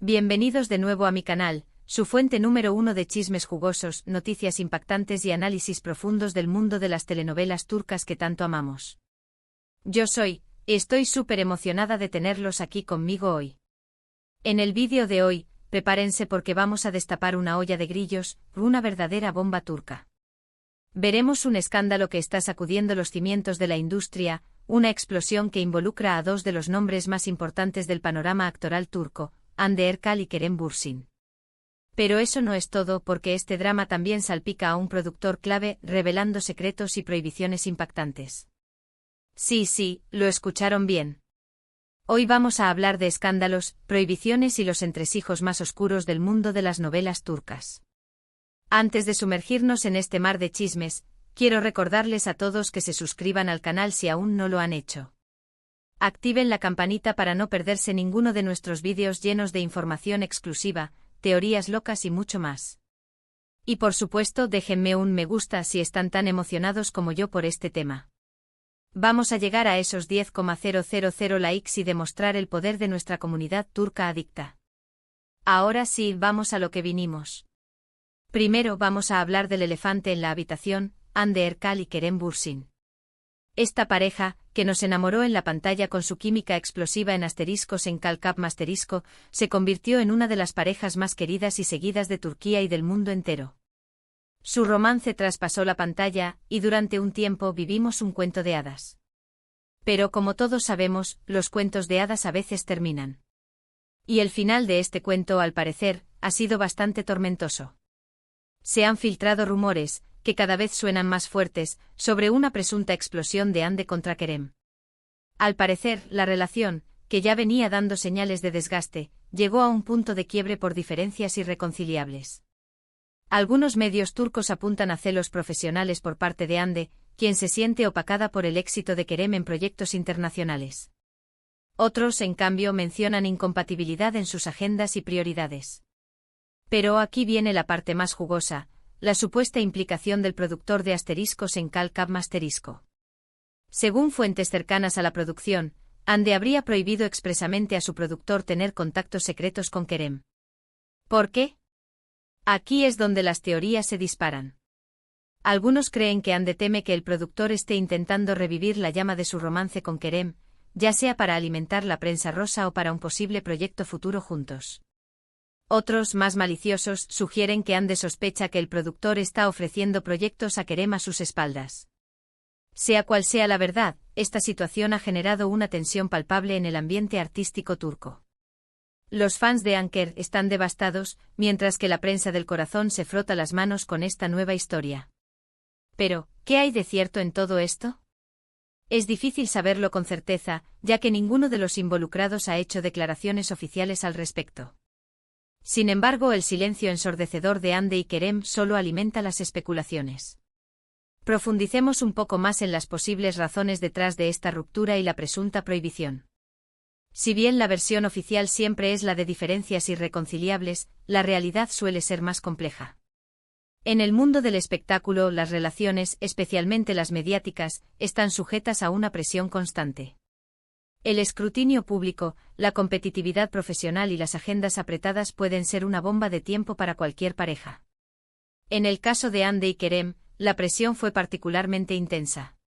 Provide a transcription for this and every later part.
Bienvenidos de nuevo a mi canal, su fuente número uno de chismes jugosos, noticias impactantes y análisis profundos del mundo de las telenovelas turcas que tanto amamos. Estoy súper emocionada de tenerlos aquí conmigo hoy. En el vídeo de hoy, prepárense porque vamos a destapar una olla de grillos, una verdadera bomba turca. Veremos un escándalo que está sacudiendo los cimientos de la industria, una explosión que involucra a dos de los nombres más importantes del panorama actoral turco, Hande Erçal y Kerem Bürsin. Pero eso no es todo porque este drama también salpica a un productor clave revelando secretos y prohibiciones impactantes. Sí, lo escucharon bien. Hoy vamos a hablar de escándalos, prohibiciones y los entresijos más oscuros del mundo de las novelas turcas. Antes de sumergirnos en este mar de chismes, quiero recordarles a todos que se suscriban al canal si aún no lo han hecho. Activen la campanita para no perderse ninguno de nuestros vídeos llenos de información exclusiva, teorías locas y mucho más. Y por supuesto déjenme un me gusta si están tan emocionados como yo por este tema. Vamos a llegar a esos 10,000 likes y demostrar el poder de nuestra comunidad turca adicta. Ahora sí, vamos a lo que vinimos. Primero vamos a hablar del elefante en la habitación, Hande Erçal y Kerem Bürsin. Esta pareja, que nos enamoró en la pantalla con su química explosiva en asteriscos en Calcap Masterisco, se convirtió en una de las parejas más queridas y seguidas de Turquía y del mundo entero. Su romance traspasó la pantalla, y durante un tiempo vivimos un cuento de hadas. Pero como todos sabemos, los cuentos de hadas a veces terminan. Y el final de este cuento, al parecer, ha sido bastante tormentoso. Se han filtrado rumores, que cada vez suenan más fuertes, sobre una presunta explosión de Hande contra Kerem. Al parecer, la relación, que ya venía dando señales de desgaste, llegó a un punto de quiebre por diferencias irreconciliables. Algunos medios turcos apuntan a celos profesionales por parte de Hande, quien se siente opacada por el éxito de Kerem en proyectos internacionales. Otros, en cambio, mencionan incompatibilidad en sus agendas y prioridades. Pero aquí viene la parte más jugosa, la supuesta implicación del productor de asteriscos en Calcap Masterisco. Según fuentes cercanas a la producción, Hande habría prohibido expresamente a su productor tener contactos secretos con Kerem. ¿Por qué? Aquí es donde las teorías se disparan. Algunos creen que Hande teme que el productor esté intentando revivir la llama de su romance con Kerem, ya sea para alimentar la prensa rosa o para un posible proyecto futuro juntos. Otros, más maliciosos, sugieren que Hande sospecha que el productor está ofreciendo proyectos a Kerem a sus espaldas. Sea cual sea la verdad, esta situación ha generado una tensión palpable en el ambiente artístico turco. Los fans de Anker están devastados, mientras que la prensa del corazón se frota las manos con esta nueva historia. Pero, ¿qué hay de cierto en todo esto? Es difícil saberlo con certeza, ya que ninguno de los involucrados ha hecho declaraciones oficiales al respecto. Sin embargo, el silencio ensordecedor de Hande y Kerem solo alimenta las especulaciones. Profundicemos un poco más en las posibles razones detrás de esta ruptura y la presunta prohibición. Si bien la versión oficial siempre es la de diferencias irreconciliables, la realidad suele ser más compleja. En el mundo del espectáculo, las relaciones, especialmente las mediáticas, están sujetas a una presión constante. El escrutinio público, la competitividad profesional y las agendas apretadas pueden ser una bomba de tiempo para cualquier pareja. En el caso de Hande y Kerem, la presión fue particularmente intensa.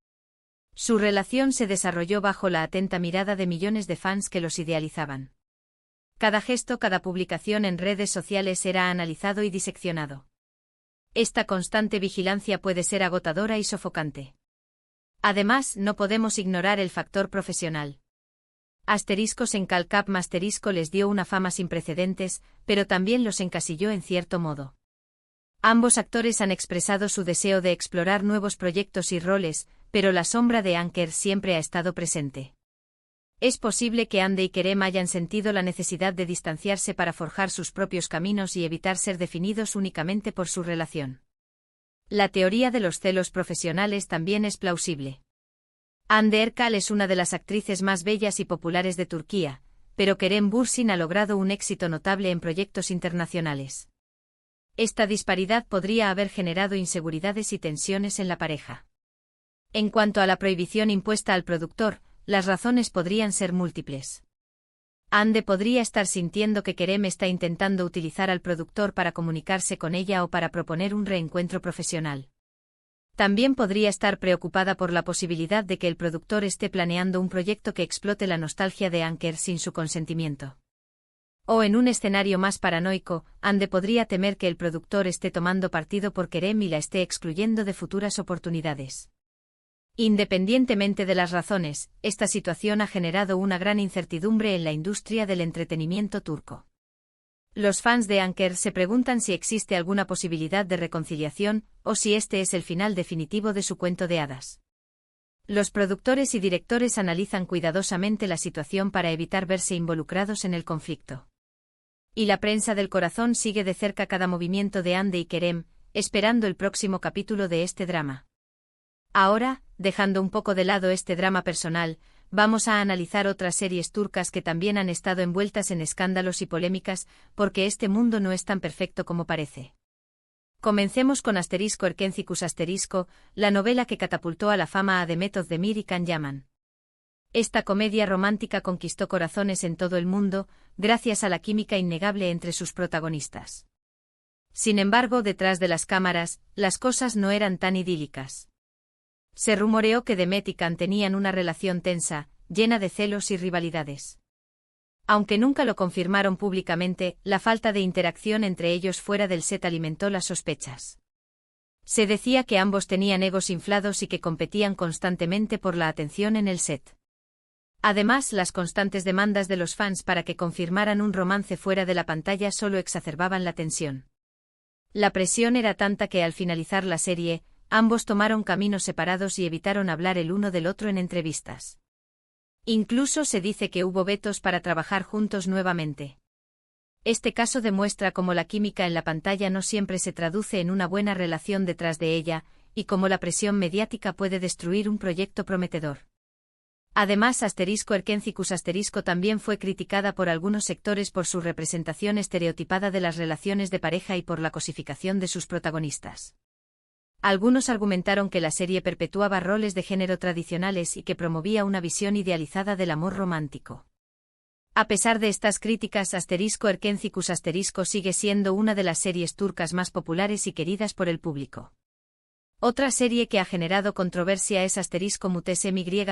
Su relación se desarrolló bajo la atenta mirada de millones de fans que los idealizaban. Cada gesto, cada publicación en redes sociales era analizado y diseccionado. Esta constante vigilancia puede ser agotadora y sofocante. Además, no podemos ignorar el factor profesional. Asteriscos en Calcap Masterisco les dio una fama sin precedentes, pero también los encasilló en cierto modo. Ambos actores han expresado su deseo de explorar nuevos proyectos y roles, pero la sombra de Anker siempre ha estado presente. Es posible que Hande y Kerem hayan sentido la necesidad de distanciarse para forjar sus propios caminos y evitar ser definidos únicamente por su relación. La teoría de los celos profesionales también es plausible. Hande Erçal es una de las actrices más bellas y populares de Turquía, pero Kerem Bürsin ha logrado un éxito notable en proyectos internacionales. Esta disparidad podría haber generado inseguridades y tensiones en la pareja. En cuanto a la prohibición impuesta al productor, las razones podrían ser múltiples. Hande podría estar sintiendo que Kerem está intentando utilizar al productor para comunicarse con ella o para proponer un reencuentro profesional. También podría estar preocupada por la posibilidad de que el productor esté planeando un proyecto que explote la nostalgia de Anker sin su consentimiento. O en un escenario más paranoico, Hande podría temer que el productor esté tomando partido por Kerem y la esté excluyendo de futuras oportunidades. Independientemente de las razones, esta situación ha generado una gran incertidumbre en la industria del entretenimiento turco. Los fans de Anker se preguntan si existe alguna posibilidad de reconciliación, o si este es el final definitivo de su cuento de hadas. Los productores y directores analizan cuidadosamente la situación para evitar verse involucrados en el conflicto. Y la prensa del corazón sigue de cerca cada movimiento de Hande y Kerem, esperando el próximo capítulo de este drama. Ahora, dejando un poco de lado este drama personal, vamos a analizar otras series turcas que también han estado envueltas en escándalos y polémicas, porque este mundo no es tan perfecto como parece. Comencemos con Erkencikus la novela que catapultó a la fama a Demet Özdemir y Can Yaman. Esta comedia romántica conquistó corazones en todo el mundo, gracias a la química innegable entre sus protagonistas. Sin embargo, detrás de las cámaras, las cosas no eran tan idílicas. Se rumoreó que Demet y Can tenían una relación tensa, llena de celos y rivalidades. Aunque nunca lo confirmaron públicamente, la falta de interacción entre ellos fuera del set alimentó las sospechas. Se decía que ambos tenían egos inflados y que competían constantemente por la atención en el set. Además, las constantes demandas de los fans para que confirmaran un romance fuera de la pantalla solo exacerbaban la tensión. La presión era tanta que al finalizar la serie, ambos tomaron caminos separados y evitaron hablar el uno del otro en entrevistas. Incluso se dice que hubo vetos para trabajar juntos nuevamente. Este caso demuestra cómo la química en la pantalla no siempre se traduce en una buena relación detrás de ella, y cómo la presión mediática puede destruir un proyecto prometedor. Además, Erkencikus también fue criticada por algunos sectores por su representación estereotipada de las relaciones de pareja y por la cosificación de sus protagonistas. Algunos argumentaron que la serie perpetuaba roles de género tradicionales y que promovía una visión idealizada del amor romántico. A pesar de estas críticas, Erkencikus sigue siendo una de las series turcas más populares y queridas por el público. Otra serie que ha generado controversia es *MYZYL*,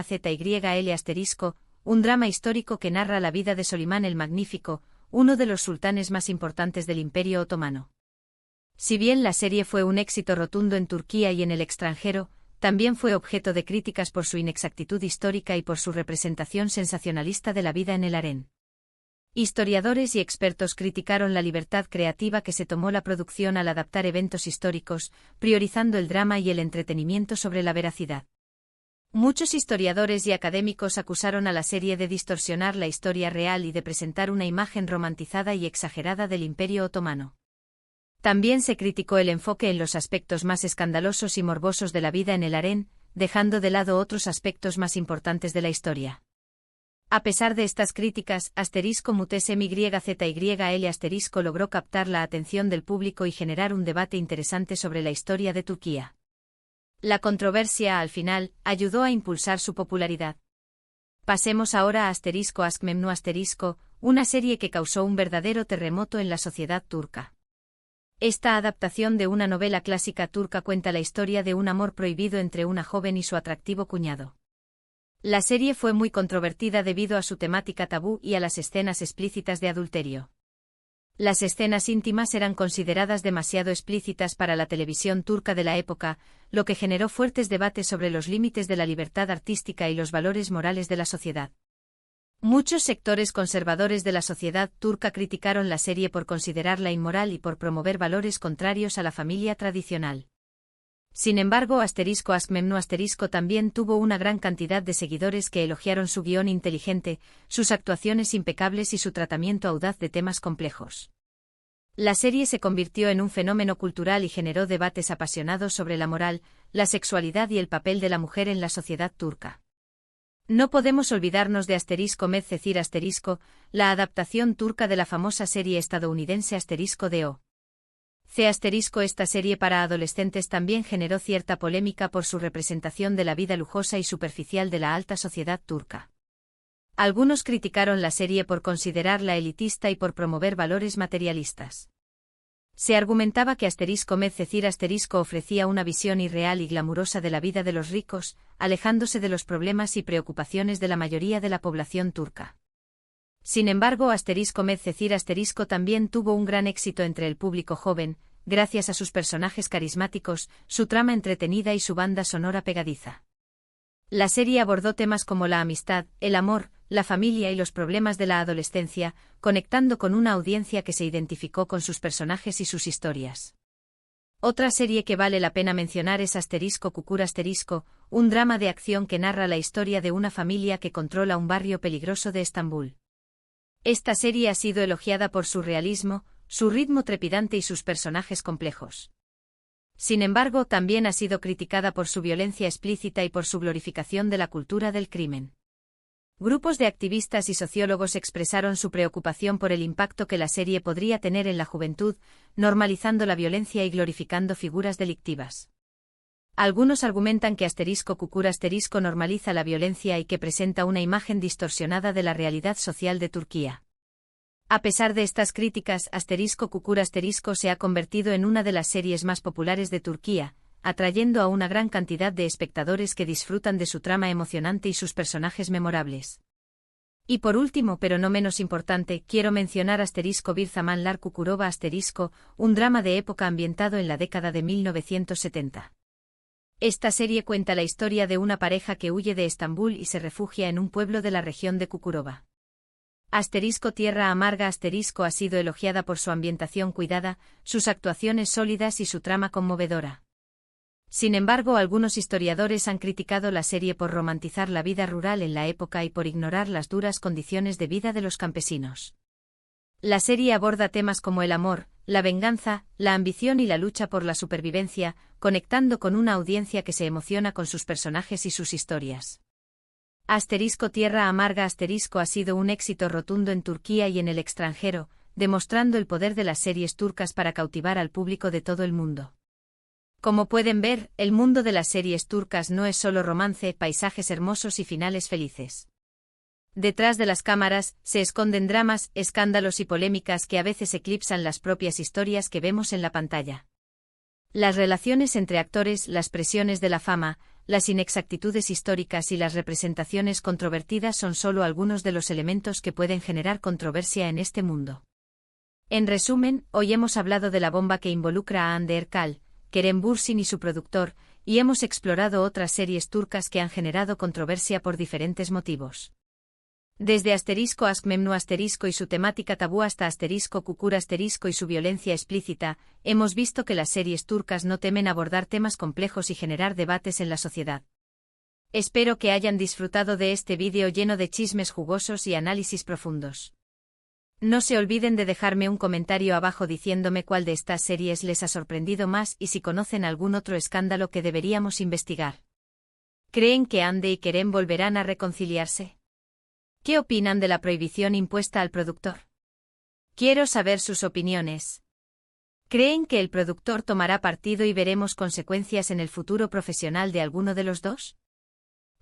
un drama histórico que narra la vida de Solimán el Magnífico, uno de los sultanes más importantes del Imperio Otomano. Si bien la serie fue un éxito rotundo en Turquía y en el extranjero, también fue objeto de críticas por su inexactitud histórica y por su representación sensacionalista de la vida en el harén. Historiadores y expertos criticaron la libertad creativa que se tomó la producción al adaptar eventos históricos, priorizando el drama y el entretenimiento sobre la veracidad. Muchos historiadores y académicos acusaron a la serie de distorsionar la historia real y de presentar una imagen romantizada y exagerada del Imperio Otomano. También se criticó el enfoque en los aspectos más escandalosos y morbosos de la vida en el harén, dejando de lado otros aspectos más importantes de la historia. A pesar de estas críticas, *MYZYL* logró captar la atención del público y generar un debate interesante sobre la historia de Turquía. La controversia, al final, ayudó a impulsar su popularidad. Pasemos ahora a *Askmemnu*, una serie que causó un verdadero terremoto en la sociedad turca. Esta adaptación de una novela clásica turca cuenta la historia de un amor prohibido entre una joven y su atractivo cuñado. La serie fue muy controvertida debido a su temática tabú y a las escenas explícitas de adulterio. Las escenas íntimas eran consideradas demasiado explícitas para la televisión turca de la época, lo que generó fuertes debates sobre los límites de la libertad artística y los valores morales de la sociedad. Muchos sectores conservadores de la sociedad turca criticaron la serie por considerarla inmoral y por promover valores contrarios a la familia tradicional. Sin embargo, *Askmemnu* también tuvo una gran cantidad de seguidores que elogiaron su guión inteligente, sus actuaciones impecables y su tratamiento audaz de temas complejos. La serie se convirtió en un fenómeno cultural y generó debates apasionados sobre la moral, la sexualidad y el papel de la mujer en la sociedad turca. No podemos olvidarnos de *Medcezir*, la adaptación turca de la famosa serie estadounidense *DO. Esta serie para adolescentes también generó cierta polémica por su representación de la vida lujosa y superficial de la alta sociedad turca. Algunos criticaron la serie por considerarla elitista y por promover valores materialistas. Se argumentaba que Med ofrecía una visión irreal y glamurosa de la vida de los ricos, alejándose de los problemas y preocupaciones de la mayoría de la población turca. Sin embargo, Med también tuvo un gran éxito entre el público joven, gracias a sus personajes carismáticos, su trama entretenida y su banda sonora pegadiza. La serie abordó temas como la amistad, el amor, la familia y los problemas de la adolescencia, conectando con una audiencia que se identificó con sus personajes y sus historias. Otra serie que vale la pena mencionar es Kukur un drama de acción que narra la historia de una familia que controla un barrio peligroso de Estambul. Esta serie ha sido elogiada por su realismo, su ritmo trepidante y sus personajes complejos. Sin embargo, también ha sido criticada por su violencia explícita y por su glorificación de la cultura del crimen. Grupos de activistas y sociólogos expresaron su preocupación por el impacto que la serie podría tener en la juventud, normalizando la violencia y glorificando figuras delictivas. Algunos argumentan que Kukur normaliza la violencia y que presenta una imagen distorsionada de la realidad social de Turquía. A pesar de estas críticas, Kukur se ha convertido en una de las series más populares de Turquía, atrayendo a una gran cantidad de espectadores que disfrutan de su trama emocionante y sus personajes memorables. Y por último, pero no menos importante, quiero mencionar Bir Zamanlar Kukurova un drama de época ambientado en la década de 1970. Esta serie cuenta la historia de una pareja que huye de Estambul y se refugia en un pueblo de la región de Kukurova. Tierra Amarga ha sido elogiada por su ambientación cuidada, sus actuaciones sólidas y su trama conmovedora. Sin embargo, algunos historiadores han criticado la serie por romantizar la vida rural en la época y por ignorar las duras condiciones de vida de los campesinos. La serie aborda temas como el amor, la venganza, la ambición y la lucha por la supervivencia, conectando con una audiencia que se emociona con sus personajes y sus historias. Tierra Amarga ha sido un éxito rotundo en Turquía y en el extranjero, demostrando el poder de las series turcas para cautivar al público de todo el mundo. Como pueden ver, el mundo de las series turcas no es solo romance, paisajes hermosos y finales felices. Detrás de las cámaras, se esconden dramas, escándalos y polémicas que a veces eclipsan las propias historias que vemos en la pantalla. Las relaciones entre actores, las presiones de la fama, las inexactitudes históricas y las representaciones controvertidas son solo algunos de los elementos que pueden generar controversia en este mundo. En resumen, hoy hemos hablado de la bomba que involucra a Hande Erkal, Kerem Bürsin y su productor, y hemos explorado otras series turcas que han generado controversia por diferentes motivos. Desde Ask Memnu y su temática tabú hasta Kukur y su violencia explícita, hemos visto que las series turcas no temen abordar temas complejos y generar debates en la sociedad. Espero que hayan disfrutado de este vídeo lleno de chismes jugosos y análisis profundos. No se olviden de dejarme un comentario abajo diciéndome cuál de estas series les ha sorprendido más y si conocen algún otro escándalo que deberíamos investigar. ¿Creen que Hande y Kerem volverán a reconciliarse? ¿Qué opinan de la prohibición impuesta al productor? Quiero saber sus opiniones. ¿Creen que el productor tomará partido y veremos consecuencias en el futuro profesional de alguno de los dos?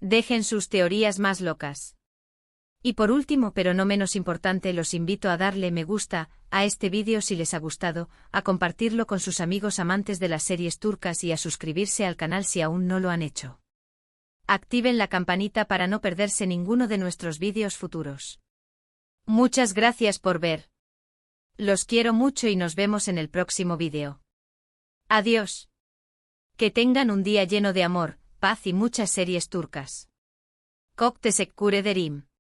Dejen sus teorías más locas. Y por último, pero no menos importante, los invito a darle me gusta a este vídeo si les ha gustado, a compartirlo con sus amigos amantes de las series turcas y a suscribirse al canal si aún no lo han hecho. Activen la campanita para no perderse ninguno de nuestros vídeos futuros. Muchas gracias por ver. Los quiero mucho y nos vemos en el próximo vídeo. Adiós. Que tengan un día lleno de amor, paz y muchas series turcas. Çok teşekkür ederim.